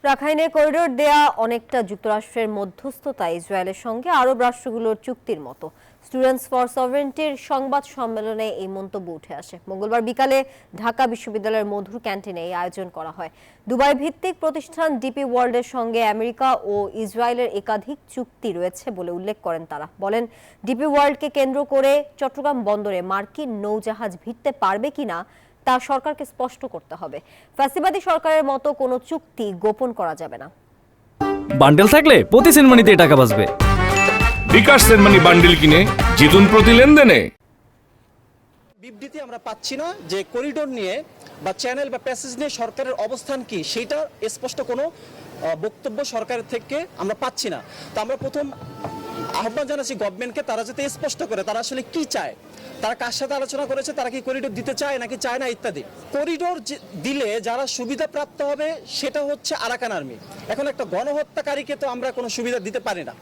রাখাইনে করিডোর দেয়া অনেকটা যুক্তরাষ্ট্রের মধ্যস্থতা ইসরায়েলের সঙ্গে আরব রাষ্ট্রগুলোর চুক্তির মতো। স্টুডেন্টস ফর সভারেন্টির সংবাদ সম্মেলনে এই মন্তব্য উঠে আসে। মঙ্গলবার বিকালে ঢাকা বিশ্ববিদ্যালয়ের মধুর ক্যান্টিনে এই আয়োজন করা হয়। দুবাই ভিত্তিক প্রতিষ্ঠান ডিপি ওয়ার্ল্ডের সঙ্গে আমেরিকা ও ইসরায়েলের একাধিক চুক্তি রয়েছে বলে উল্লেখ করেন তারা। বলেন, ডিপি ওয়ার্ল্ডকে কেন্দ্র করে চট্টগ্রাম বন্দরে মার্কিন নৌজাহাজ ভিড়তে পারবে কিনা তা সরকারকে স্পষ্ট করতে হবে। ফ্যাসিবাদী সরকারের মতো কোনো চুক্তি গোপন করা যাবে না। বান্ডেল থাকলে প্রতি সেনমানিতে টাকা বাঁচবে। বিকাশ সেনমানি বান্ডেল কিনে জিতুন প্রতি লেনদেনে। বিবৃতি আমরা পাচ্ছি না যে করিডোর নিয়ে বা চ্যানেল বা প্যাসেজ নিয়ে সরকারের অবস্থান কি, সেটা স্পষ্ট কোনো বক্তব্য সরকারের থেকে আমরা পাচ্ছি না। তো আমরা প্রথম আহ্বান জানাচ্ছি গভর্নমেন্টকে, তারা যাতে স্পষ্ট করে তারা আসলে কি চায়, তারা কার সাথে আলোচনা করেছে, তারা কি করিডোর দিতে চায় নাকি চায় না ইত্যাদি। করিডোর দিলে যারা সুবিধা প্রাপ্ত হবে সেটা হচ্ছে আরাকান আর্মি। এখন একটা গণহত্যাকারীকে তো আমরা কোনো সুবিধা দিতে পারি না।